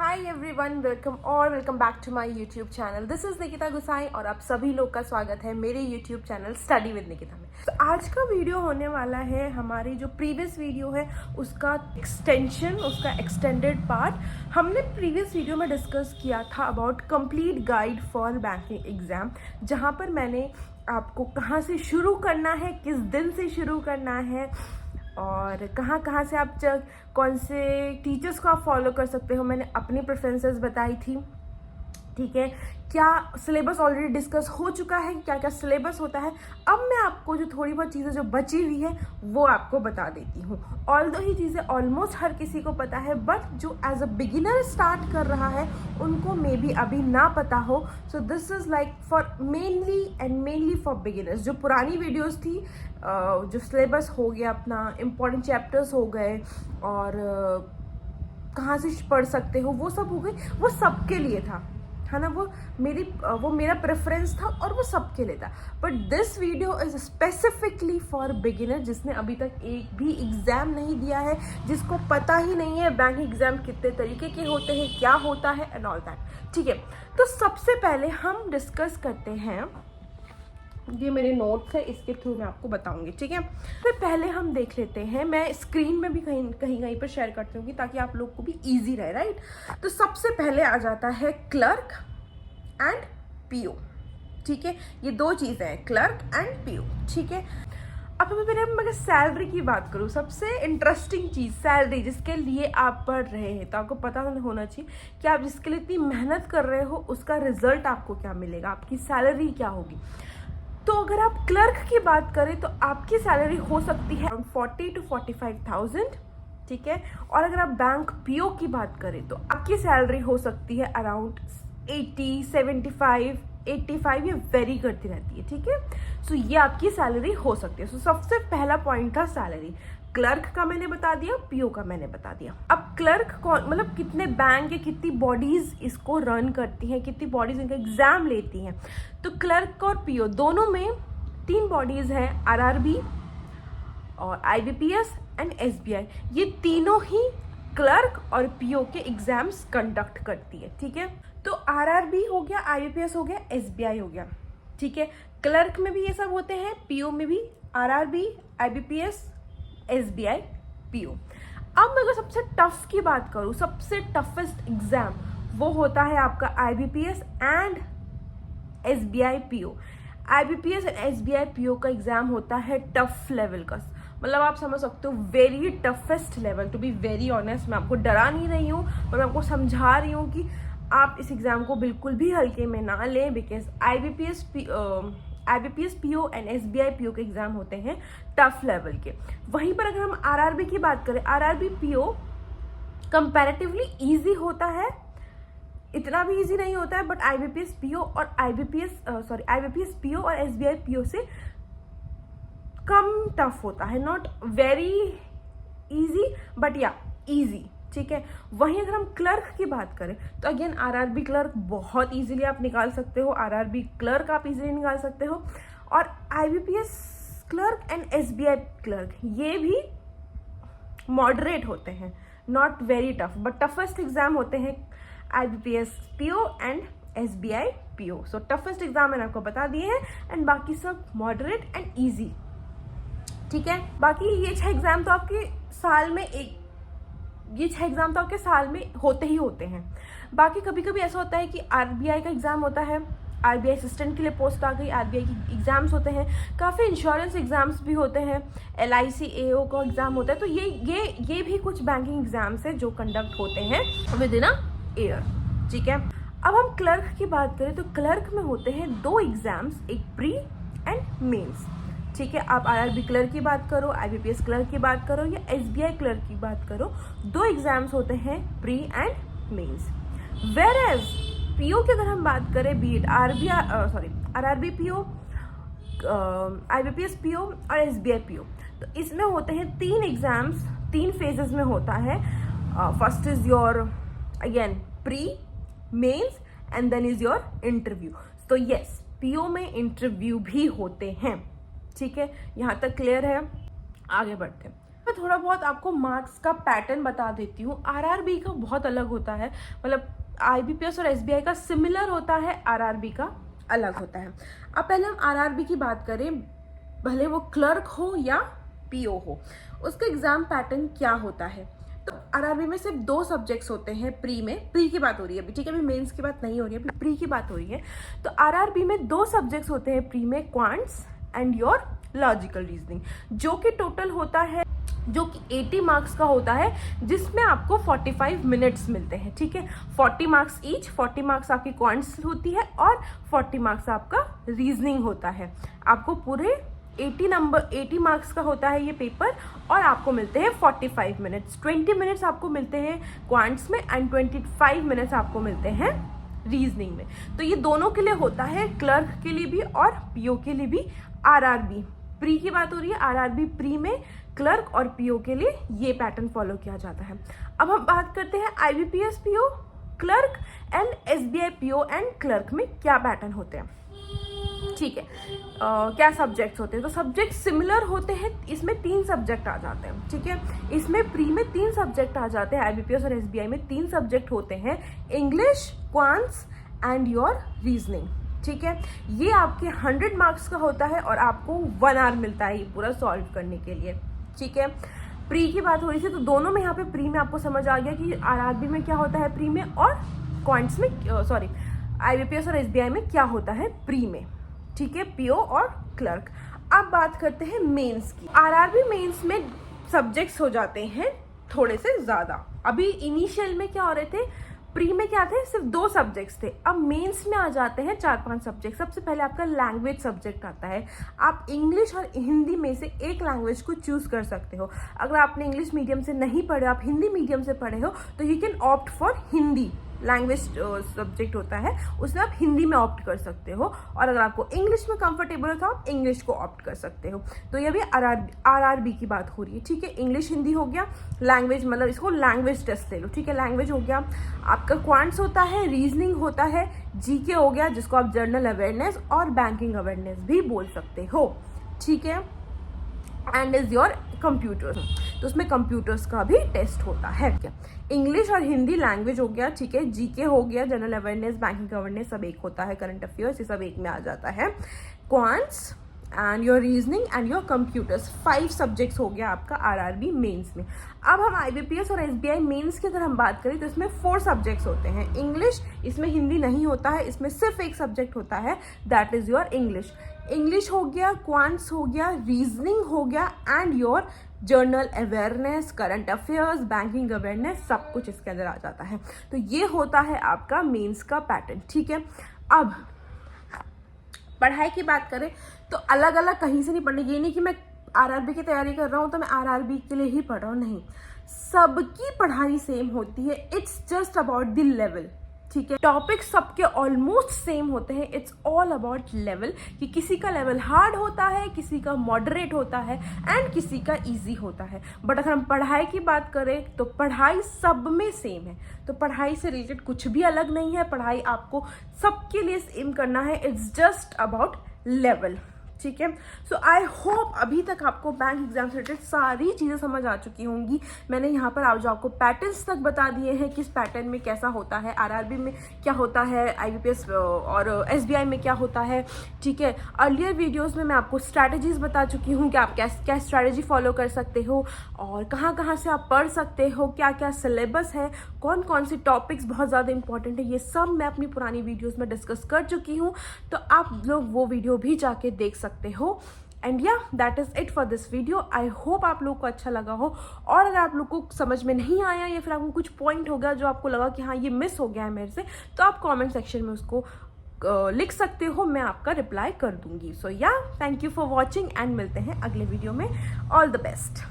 Hi everyone, welcome back to my YouTube channel. This is Nikita Gusai और आप सभी लोग का स्वागत है मेरे YouTube channel study with Nikita में। तो आज का वीडियो होने वाला है हमारी जो प्रीवियस वीडियो है उसका एक्सटेंशन, उसका एक्सटेंडेड पार्ट। हमने प्रीवियस वीडियो में डिस्कस किया था about complete guide for banking exam, जहाँ पर मैंने आपको कहाँ से शुरू करना है, किस दिन से शुरू करना है और कहाँ से आप कौन से टीचर्स को आप फॉलो कर सकते हो, मैंने अपनी प्रेफरेंसेस बताई थी। ठीक है, क्या सिलेबस ऑलरेडी डिस्कस हो चुका है, क्या क्या सिलेबस होता है। अब मैं आपको जो थोड़ी बहुत चीज़ें जो बची हुई है वो आपको बता देती हूँ। ऑल्दो ही चीज़ें ऑलमोस्ट हर किसी को पता है, बट जो एज अ बिगिनर स्टार्ट कर रहा है उनको मे बी अभी ना पता हो। So this is like for mainly for beginners. जो पुरानी वीडियोज़ थी, जो सिलेबस हो गया अपना, इम्पॉर्टेंट चैप्टर्स हो गए और कहाँ से पढ़ सकते हो वो सब हो गए, वो सबके लिए था, है ना। वो मेरा प्रेफरेंस था और वो सबके लिए था। But this video is specifically for beginner, जिसने अभी तक एक भी एग्जाम नहीं दिया है, जिसको पता ही नहीं है बैंक एग्जाम कितने तरीके के होते हैं, क्या होता है एंड ऑल दैट। ठीक है, तो सबसे पहले हम डिस्कस करते हैं, ये मेरे नोट्स है, इसके थ्रू मैं आपको बताऊंगी। ठीक है, तो पहले हम देख लेते हैं, मैं स्क्रीन में भी कहीं पर शेयर करती हूँ ताकि आप लोग को भी इजी रहे, राइट। तो सबसे पहले आ जाता है क्लर्क एंड पीओ। ठीक है, ये दो चीज़ें हैं, क्लर्क एंड पीओ। ठीक है, अब मैं सैलरी की बात करूँ, सबसे इंटरेस्टिंग चीज़ सैलरी, जिसके लिए आप पढ़ रहे हैं, तो आपको पता होना चाहिए कि आप जिसके लिए इतनी मेहनत कर रहे हो उसका रिजल्ट आपको क्या मिलेगा, आपकी सैलरी क्या होगी। तो अगर आप क्लर्क की बात करें तो आपकी सैलरी हो सकती है 40 to 45,000। ठीक है, और अगर आप बैंक पीओ की बात करें तो आपकी सैलरी हो सकती है अराउंड 80, 75, 85, ये वेरी करती रहती है। ठीक है, सो ये आपकी सैलरी हो सकती है। सो सबसे पहला पॉइंट था सैलरी। क्लर्क का मैंने बता दिया, पीओ का मैंने बता दिया। अब क्लर्क कौन, मतलब कितने बैंक या कितनी बॉडीज इसको रन करती हैं, कितनी बॉडीज इनका एग्जाम लेती हैं। तो क्लर्क और पीओ दोनों में 3 बॉडीज हैं, आरआरबी और आईबीपीएस एंड एसबीआई। ये तीनों ही क्लर्क और पीओ के एग्जाम्स कंडक्ट करती है। ठीक है, तो आरआरबी हो गया, आईबीपीएस हो गया, एसबीआई हो गया। ठीक है, क्लर्क में भी ये सब होते हैं, पीओ में भी आरआरबी, आईबीपीएस, एसबीआई, पीओ। अब मैं अगर सबसे टफ की बात करूं, सबसे टफेस्ट एग्जाम वो होता है आपका IBPS and SBI PO. IBPS and SBI PO का एग्जाम होता है टफ लेवल का, मतलब आप समझ सकते हो very toughest level. To be very honest, मैं आपको डरा नहीं रही हूँ, पर मैं आपको समझा रही हूँ कि आप इस एग्जाम को बिल्कुल भी हल्के में ना लें, because IBPS PO and SBI PO के एग्जाम होते हैं टफ लेवल के। वहीं पर अगर हम आरआरबी की बात करें, आरआरबी पीओ कंपैरेटिवली इजी होता है, इतना भी इजी नहीं होता है, बट आईबीपीएस पीओ और आईबीपीएस पीओ और एसबीआई पीओ से कम टफ होता है, नॉट वेरी इजी बट या इजी। ठीक है, वहीं अगर हम क्लर्क की बात करें तो अगेन आरआरबी क्लर्क बहुत इजीली आप निकाल सकते हो, आरआरबी क्लर्क आप इजीली निकाल सकते हो, और IBPS clerk and SBI clerk ये भी मॉडरेट होते हैं, not very tough, but toughest exam होते हैं IBPS PO and SBI PO. So toughest exam मैंने आपको बता दिए हैं एंड बाकी सब मॉडरेट एंड ईजी। ठीक है, बाकी ये 6 एग्जाम तो आपके साल में होते ही होते हैं। बाकी कभी कभी ऐसा होता है कि आरबीआई का एग्जाम होता है, आरबीआई असिस्टेंट के लिए पोस्ट आ गई, आरबीआई की एग्जाम्स होते हैं, काफ़ी इंश्योरेंस एग्जाम्स भी होते हैं, एलआईसी एओ का एग्जाम होता है। तो ये भी कुछ बैंकिंग एग्जाम्स है जो कंडक्ट होते हैं विद इन अ ईयर। ठीक है, अब हम क्लर्क की बात करें तो क्लर्क में होते हैं 2 एग्जाम्स, एक प्री एंड मेंस। ठीक है, आप आरआरबी क्लर्क की बात करो, आईबीपीएस क्लर्क की बात करो या एसबीआई क्लर्क की बात करो, 2 एग्जाम्स होते हैं, pre and mains. Whereas PO पीओ की अगर हम बात करें, be it RRB PO, IBPS PO और एसबीआई पीओ, तो इसमें होते हैं 3 एग्जाम्स, 3 फेजेस में होता है। First is your again pre, mains and then is your interview. तो यस, पीओ में इंटरव्यू भी होते हैं। ठीक है, यहाँ तक क्लियर है, आगे बढ़ते हैं। मैं थोड़ा बहुत आपको मार्क्स का पैटर्न बता देती हूँ। आरआरबी का बहुत अलग होता है, मतलब आईबीपीएस और एसबीआई का सिमिलर होता है, आरआरबी का अलग होता है। अब पहले हम आरआरबी की बात करें, भले वो क्लर्क हो या पीओ हो, उसका एग्जाम पैटर्न क्या होता है। तो आरआरबी में सिर्फ 2 सब्जेक्ट्स होते हैं प्री में, प्री की बात हो रही है अभी, ठीक है, अभी मेंस की बात नहीं हो रही है, अभी प्री की बात हो रही है। तो आरआरबी में 2 सब्जेक्ट्स होते हैं प्री में, quants and your logical reasoning, जो कि टोटल होता है, जो कि 80 मार्क्स का होता है, जिसमें आपको 45 मिनट्स मिलते हैं, ठीक है। 40 मार्क्स ईच, 40 मार्क्स आपकी क्वांट्स होती है और 40 मार्क्स आपका रीजनिंग होता है। आपको पूरे 80 मार्क्स का होता है ये पेपर, और आपको मिलते हैं 45 मिनट्स। 20 मिनट्स आपको मिलते हैं क्वांट्स में एंड 25 मिनट्स आपको मिलते हैं रीजनिंग में। तो ये दोनों के लिए होता है, क्लर्क के लिए भी और पीओ के लिए भी। आरआरबी प्री की बात हो रही है, आरआरबी प्री में क्लर्क और पीओ के लिए ये पैटर्न फॉलो किया जाता है। अब हम बात करते हैं IBPS PO clerk and SBI PO and clerk में क्या पैटर्न होते हैं, ठीक है। क्या सब्जेक्ट्स होते हैं, तो सब्जेक्ट सिमिलर होते हैं, इसमें 3 सब्जेक्ट आ जाते हैं, ठीक है। इसमें प्री में 3 सब्जेक्ट आ जाते हैं, आईबीपीएस और एसबीआई में 3 सब्जेक्ट होते हैं, English, quants and your reasoning, ठीक है। ये आपके 100 मार्क्स का होता है और आपको 1 आवर मिलता है ये पूरा सॉल्व करने के लिए, ठीक है। प्री की बात हो रही थी, तो दोनों में यहाँ पे प्री में आपको समझ आ गया कि आरआरबी में क्या होता है प्री में, और क्वांट्स में सॉरी आईबीपीएस और एसबीआई में क्या होता है प्री में, ठीक है, पीओ और क्लर्क। अब बात करते हैं मेंस की। आरआरबी मेंस में सब्जेक्ट्स हो जाते हैं थोड़े से ज्यादा। अभी इनिशियल में क्या हो रहे थे, प्री में क्या थे, सिर्फ 2 सब्जेक्ट्स थे, अब मेंस में आ जाते हैं 4-5 सब्जेक्ट। सबसे पहले आपका लैंग्वेज सब्जेक्ट आता है। आप इंग्लिश और हिंदी में से एक लैंग्वेज को चूज कर सकते हो। अगर आपने इंग्लिश मीडियम से नहीं पढ़े, आप हिंदी मीडियम से पढ़े हो, तो you can opt for Hindi. Language subject होता है, उसमें आप हिंदी में ऑप्ट कर सकते हो, और अगर आपको इंग्लिश में कंफर्टेबल हो तो आप इंग्लिश को ऑप्ट कर सकते हो। तो ये भी आरआरबी की बात हो रही है, ठीक है। इंग्लिश हिंदी हो गया, लैंग्वेज मतलब इसको लैंग्वेज टेस्ट ले लो, ठीक है। लैंग्वेज हो गया, आपका क्वांट्स होता है, रीजनिंग होता है, जीके हो गया, जिसको आप जनरल अवेयरनेस और बैंकिंग अवेयरनेस भी बोल सकते हो, ठीक है। एंड इज योर कंप्यूटर, तो उसमें कंप्यूटर्स का भी टेस्ट होता है। क्या इंग्लिश और हिंदी लैंग्वेज हो गया, ठीक है। जीके हो गया, जनरल अवेयरनेस, बैंकिंग अवेयरनेस सब एक होता है, करंट अफेयर्स ये सब एक में आ जाता है। Quants and your reasoning and your computers, 5 subjects हो गया आपका आरआरबी मेंस में। अब हम आईबीपीएस और एसबीआई मेंस की अगर हम बात करें तो इसमें 4 सब्जेक्ट्स होते हैं। इंग्लिश, इसमें हिंदी नहीं होता है, इसमें सिर्फ एक सब्जेक्ट होता है, that is your English. English हो गया, क्वांट्स हो गया, रीजनिंग हो गया and your journal awareness, current affairs, banking awareness, सब कुछ इसके अंदर आ जाता है। तो ये होता है आपका मेंस का पैटर्न, ठीक है। अब पढ़ाई की बात करें तो अलग अलग कहीं से नहीं पढ़ने, ये नहीं कि मैं आरआरबी की तैयारी कर रहा हूँ तो मैं आरआरबी के लिए ही पढ़ रहा हूँ, नहीं, सबकी पढ़ाई सेम होती है। It's just about the level, ठीक है। टॉपिक सबके ऑलमोस्ट सेम होते हैं, इट्स ऑल अबाउट लेवल, कि किसी का लेवल हार्ड होता है, किसी का मॉडरेट होता है एंड किसी का इजी होता है। बट अगर हम पढ़ाई की बात करें तो पढ़ाई सब में सेम है, तो पढ़ाई से रिलेटेड कुछ भी अलग नहीं है, पढ़ाई आपको सबके लिए सेम करना है, इट्स जस्ट अबाउट लेवल, ठीक है। सो आई होप अभी तक आपको बैंक एग्जाम से रिलेटेड सारी चीज़ें समझ आ चुकी होंगी। मैंने यहाँ पर जो आपको पैटर्न्स तक बता दिए हैं, किस पैटर्न में कैसा होता है, आरआरबी में क्या होता है, आईबीपीएस और एसबीआई में क्या होता है, ठीक है। अर्लियर वीडियोस में मैं आपको स्ट्रैटेजीज बता चुकी हूँ कि आप क्या स्ट्रैटेजी फॉलो कर सकते हो और कहाँ कहाँ से आप पढ़ सकते हो, क्या क्या सिलेबस है, कौन कौन से टॉपिक्स बहुत ज़्यादा इंपॉर्टेंट है, ये सब मैं अपनी पुरानी वीडियोज़ में डिस्कस कर चुकी हूँ। तो आप लोग वो वीडियो भी जाके देख सकते हो। एंड या that is it for this video. I hope आप लोग को अच्छा लगा हो, और अगर आप लोग को समझ में नहीं आया या फिर आपको कुछ पॉइंट हो गया जो आपको लगा कि हाँ ये मिस हो गया है मेरे से, तो आप कमेंट सेक्शन में उसको लिख सकते हो, मैं आपका रिप्लाई कर दूंगी। सो या thank you for watching and मिलते हैं अगले वीडियो में। All the best.